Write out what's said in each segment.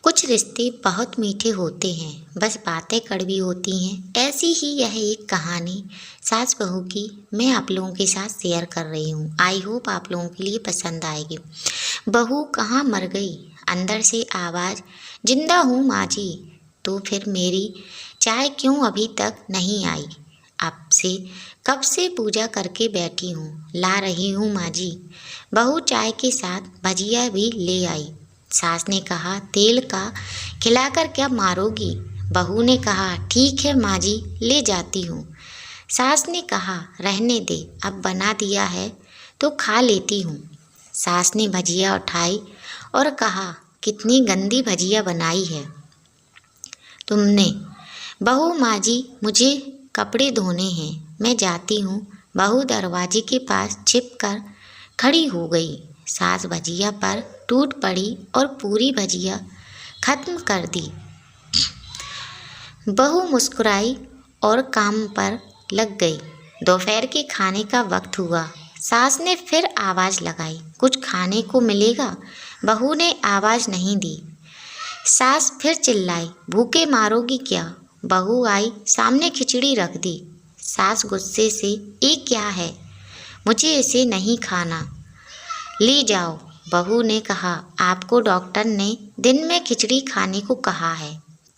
कुछ रिश्ते बहुत मीठे होते हैं, बस बातें कड़वी होती हैं। ऐसी ही यह एक कहानी सास बहू की मैं आप लोगों के साथ शेयर कर रही हूँ। आई होप आप लोगों के लिए पसंद आएगी। बहू कहाँ मर गई? अंदर से आवाज़, जिंदा हूँ माँ जी। तो फिर मेरी चाय क्यों अभी तक नहीं आई? आपसे कब से पूजा करके बैठी हूँ, ला रही हूँ माँ जी। बहू चाय के साथ भजिया भी ले आई। सास ने कहा, तेल का खिलाकर क्या मारोगी? बहू ने कहा, ठीक है माँ जी, ले जाती हूँ। सास ने कहा, रहने दे, अब बना दिया है तो खा लेती हूँ। सास ने भजिया उठाई और कहा, कितनी गंदी भजिया बनाई है तुमने। बहू, माँ जी मुझे कपड़े धोने हैं, मैं जाती हूँ। बहू दरवाजे के पास छिप कर खड़ी हो गई। सास भजिया पर टूट पड़ी और पूरी भजिया खत्म कर दी। बहू मुस्कुराई और काम पर लग गई। दोपहर के खाने का वक्त हुआ। सास ने फिर आवाज़ लगाई, कुछ खाने को मिलेगा? बहू ने आवाज़ नहीं दी। सास फिर चिल्लाई, भूखे मारोगी क्या? बहू आई, सामने खिचड़ी रख दी। सास गुस्से से, ये क्या है? मुझे इसे नहीं खाना, ले जाओ। बहू ने कहा, आपको डॉक्टर ने दिन में खिचड़ी खाने को कहा है,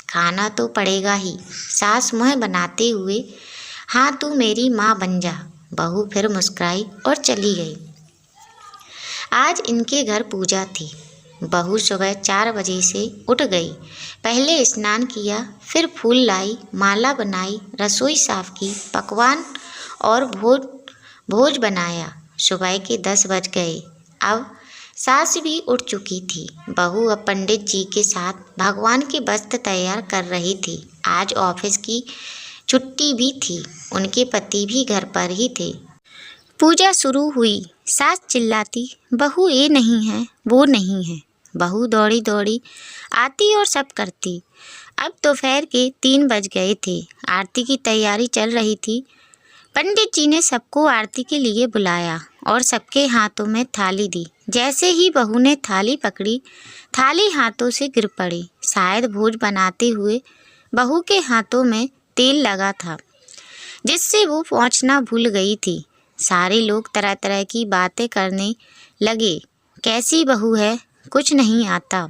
खाना तो पड़ेगा ही। सास मुँह बनाते हुए, हाँ तू मेरी माँ बन जा। बहू फिर मुस्कुराई और चली गई। आज इनके घर पूजा थी। बहू सुबह 4 बजे से उठ गई। पहले स्नान किया, फिर फूल लाई, माला बनाई, रसोई साफ की, पकवान और भोज बनाया। सुबह के 10 बज गए। अब सास भी उठ चुकी थी। बहू अब पंडित जी के साथ भगवान के वस्त्र तैयार कर रही थी। आज ऑफिस की छुट्टी भी थी। उनके पति भी घर पर ही थे। पूजा शुरू हुई। सास चिल्लाती, बहू ये नहीं है, वो नहीं है। बहू दौड़ी दौड़ी आती और सब करती। अब दोपहर के 3 बज गए थे। आरती की तैयारी चल रही थी। पंडित जी ने सबको आरती के लिए बुलाया और सबके हाथों में थाली दी। जैसे ही बहू ने थाली पकड़ी, थाली हाथों से गिर पड़ी। शायद भोज बनाते हुए बहू के हाथों में तेल लगा था, जिससे वो पहुंचना भूल गई थी। सारे लोग तरह तरह की बातें करने लगे। कैसी बहू है, कुछ नहीं आता,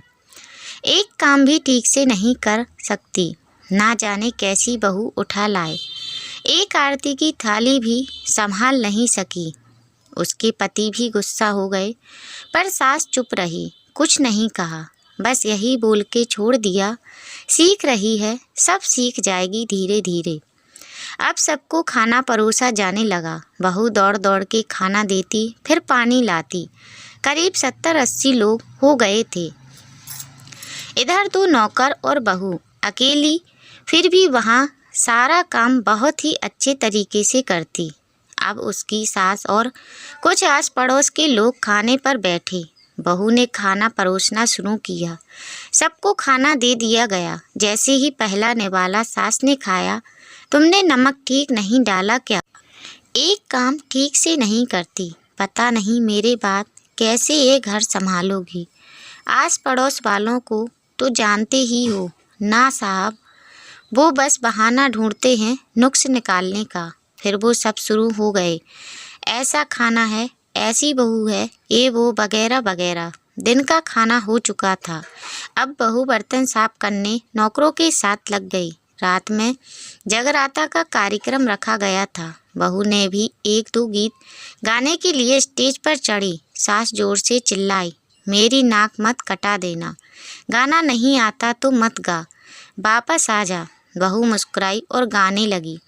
एक काम भी ठीक से नहीं कर सकती, ना जाने कैसी बहू उठा लाए, एक आरती की थाली भी संभाल नहीं सकी। उसके पति भी गुस्सा हो गए, पर सास चुप रही, कुछ नहीं कहा, बस यही बोल के छोड़ दिया, सीख रही है, सब सीख जाएगी धीरे धीरे। अब सबको खाना परोसा जाने लगा। बहू दौड़ दौड़ के खाना देती, फिर पानी लाती। करीब 70-80 लोग हो गए थे। इधर 2 नौकर और बहू अकेली, फिर भी वहाँ सारा काम बहुत ही अच्छे तरीके से करती। अब उसकी सास और कुछ आस पड़ोस के लोग खाने पर बैठे। बहू ने खाना परोसना शुरू किया। सबको खाना दे दिया गया। जैसे ही पहला निवाला सास ने खाया, तुमने नमक ठीक नहीं डाला क्या? एक काम ठीक से नहीं करती, पता नहीं मेरे बाद कैसे ये घर संभालोगी। आस पड़ोस वालों को तो जानते ही हो ना साहब, वो बस बहाना ढूंढते हैं नुक्स निकालने का। फिर वो सब शुरू हो गए, ऐसा खाना है, ऐसी बहू है, ये वो वगैरह वगैरह। दिन का खाना हो चुका था। अब बहू बर्तन साफ करने नौकरों के साथ लग गई। रात में जगराता का कार्यक्रम रखा गया था। बहू ने भी 1-2 गीत गाने के लिए स्टेज पर चढ़ी। सास जोर से चिल्लाई, मेरी नाक मत कटा देना, गाना नहीं आता तो मत गा, वापस आ जा। बहू मुस्कुराई और गाने लगी।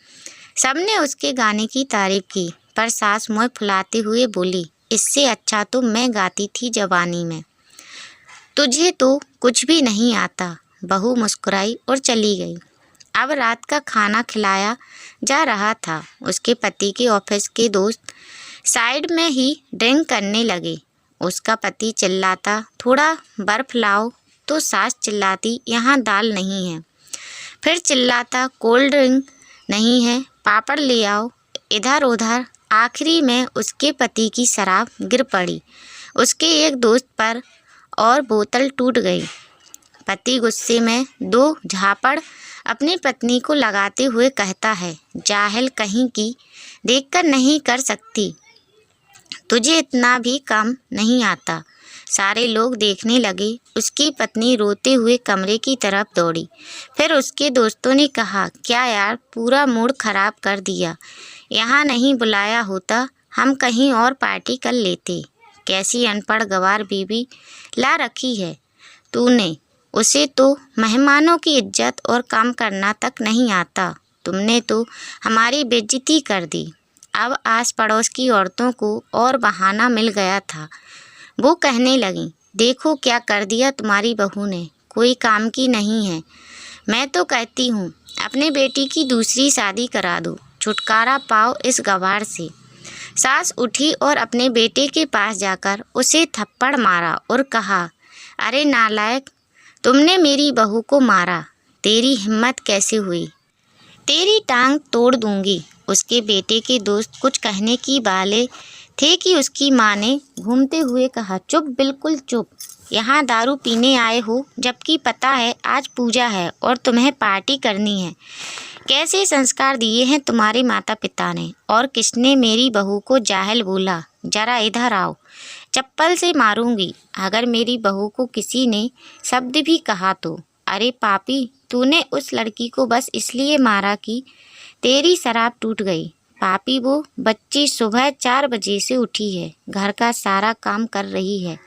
सबने उसके गाने की तारीफ की, पर सास मुँह फुलाते हुए बोली, इससे अच्छा तो मैं गाती थी जवानी में, तुझे तो कुछ भी नहीं आता। बहू मुस्कुराई और चली गई। अब रात का खाना खिलाया जा रहा था। उसके पति के ऑफिस के दोस्त साइड में ही ड्रिंक करने लगे। उसका पति चिल्लाता, थोड़ा बर्फ लाओ, तो सास चिल्लाती, यहाँ दाल नहीं है। फिर चिल्लाता, कोल्ड ड्रिंक नहीं है, पापड़ ले आओ। इधर उधर आखिरी में उसके पति की शराब गिर पड़ी उसके एक दोस्त पर और बोतल टूट गई। पति गुस्से में दो झापड़ अपनी पत्नी को लगाते हुए कहता है, जाहिल कहीं की, देखकर नहीं कर सकती, तुझे इतना भी काम नहीं आता। सारे लोग देखने लगे। उसकी पत्नी रोते हुए कमरे की तरफ दौड़ी। फिर उसके दोस्तों ने कहा, क्या यार, पूरा मूड खराब कर दिया। यहाँ नहीं बुलाया होता, हम कहीं और पार्टी कर लेते। कैसी अनपढ़ गंवार बीवी ला रखी है तूने, उसे तो मेहमानों की इज्जत और काम करना तक नहीं आता। तुमने तो हमारी बेइज्जती कर दी। अब आस पड़ोस की औरतों को और बहाना मिल गया था। वो कहने लगी, देखो क्या कर दिया तुम्हारी बहू ने, कोई काम की नहीं है। मैं तो कहती हूँ अपने बेटी की दूसरी शादी करा दो, छुटकारा पाओ इस गंवार से। सास उठी और अपने बेटे के पास जाकर उसे थप्पड़ मारा और कहा, अरे नालायक, तुमने मेरी बहू को मारा, तेरी हिम्मत कैसे हुई, तेरी टांग तोड़ दूंगी। उसके बेटे के दोस्त कुछ कहने की वाले थे कि उसकी माँ ने घूमते हुए कहा, चुप, बिल्कुल चुप। यहाँ दारू पीने आए हो, जबकि पता है आज पूजा है और तुम्हें पार्टी करनी है। कैसे संस्कार दिए हैं तुम्हारे माता पिता ने, और किसने मेरी बहू को जाहिल बोला। जरा इधर आओ, चप्पल से मारूंगी अगर मेरी बहू को किसी ने शब्द भी कहा तो। अरे पापी, तूने उस लड़की को बस इसलिए मारा कि तेरी शराब टूट गई। पापी, वो बच्ची सुबह 4 बजे से उठी है, घर का सारा काम कर रही है,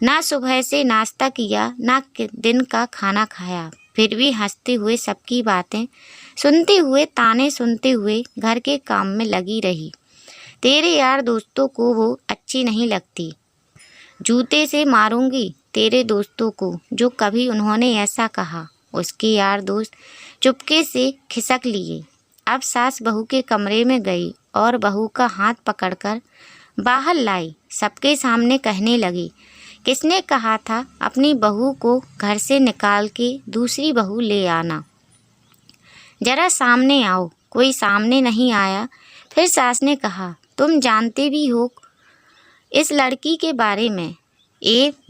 ना सुबह से नाश्ता किया, ना दिन का खाना खाया, फिर भी हंसते हुए सबकी बातें सुनते हुए, ताने सुनते हुए घर के काम में लगी रही। तेरे यार दोस्तों को वो अच्छी नहीं लगती। जूते से मारूंगी तेरे दोस्तों को जो कभी उन्होंने ऐसा कहा। उसके यार दोस्त चुपके से खिसक लिए। अब सास बहू के कमरे में गई और बहू का हाथ पकड़कर बाहर लाई। सबके सामने कहने लगी, किसने कहा था अपनी बहू को घर से निकाल के दूसरी बहू ले आना। जरा सामने आओ। कोई सामने नहीं आया। फिर सास ने कहा, तुम जानते भी हो इस लड़की के बारे में।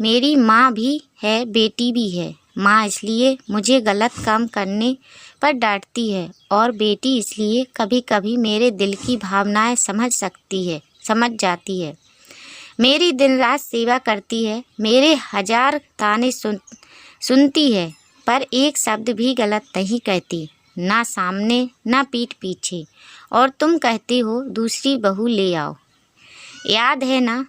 मेरी माँ भी है, बेटी भी है। माँ इसलिए मुझे गलत काम करने पर डांटती है और बेटी इसलिए कभी कभी मेरे दिल की भावनाएं समझ जाती है। मेरी दिन रात सेवा करती है, मेरे 1000 ताने सुनती है, पर एक शब्द भी गलत नहीं कहती, ना सामने ना पीठ पीछे। और तुम कहते हो दूसरी बहू ले आओ। याद है ना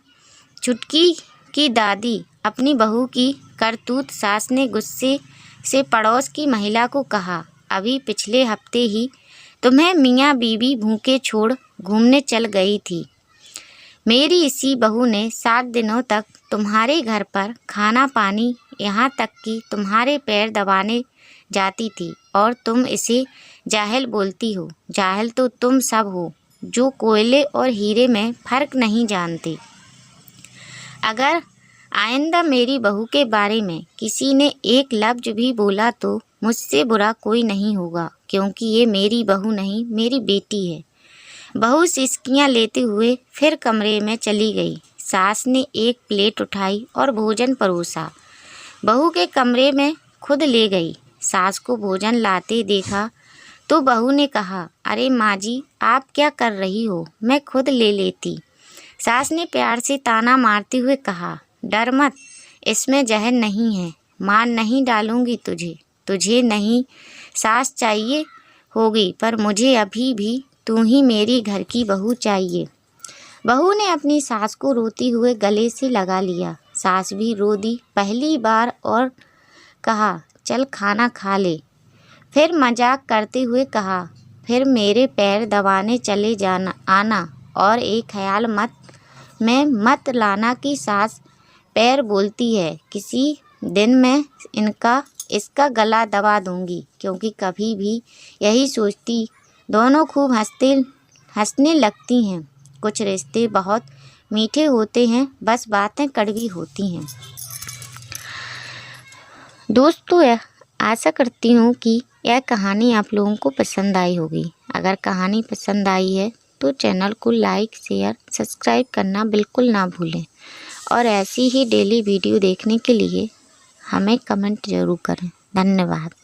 छुटकी की दादी अपनी बहू की करतूत। सास ने गुस्से से पड़ोस की महिला को कहा, अभी पिछले हफ्ते ही तुम्हें मियाँ बीवी भूखे छोड़ घूमने चल गई थी। मेरी इसी बहू ने 7 दिनों तक तुम्हारे घर पर खाना पानी, यहाँ तक कि तुम्हारे पैर दबाने जाती थी, और तुम इसे जाहिल बोलती हो। जाहिल तो तुम सब हो जो कोयले और हीरे में फ़र्क नहीं जानते। अगर आइंदा मेरी बहू के बारे में किसी ने एक लफ्ज़ भी बोला तो मुझसे बुरा कोई नहीं होगा, क्योंकि ये मेरी बहू नहीं, मेरी बेटी है। बहू सिसकियाँ लेते हुए फिर कमरे में चली गई। सास ने एक प्लेट उठाई और भोजन परोसा। बहू के कमरे में खुद ले गई। सास को भोजन लाते देखा तो बहू ने कहा, अरे माँ जी, आप क्या कर रही हो, मैं खुद ले लेती। सास ने प्यार से ताना मारते हुए कहा, डर मत, इसमें जहर नहीं है, मार नहीं डालूंगी तुझे नहीं सास चाहिए होगी, पर मुझे अभी भी तू ही मेरी घर की बहू चाहिए। बहू ने अपनी सास को रोती हुए गले से लगा लिया। सास भी रो दी पहली बार और कहा, चल खाना खा ले। फिर मजाक करते हुए कहा, फिर मेरे पैर दबाने चले जाना आना, और एक ख्याल मत लाना कि सास पैर बोलती है, किसी दिन मैं इसका गला दबा दूंगी, क्योंकि कभी भी यही सोचती। दोनों खूब हंसने लगती हैं। कुछ रिश्ते बहुत मीठे होते हैं, बस बातें कड़वी होती हैं। दोस्तों, आशा करती हूँ कि यह कहानी आप लोगों को पसंद आई होगी। अगर कहानी पसंद आई है तो चैनल को लाइक, शेयर, सब्सक्राइब करना बिल्कुल ना भूलें, और ऐसी ही डेली वीडियो देखने के लिए हमें कमेंट ज़रूर करें। धन्यवाद।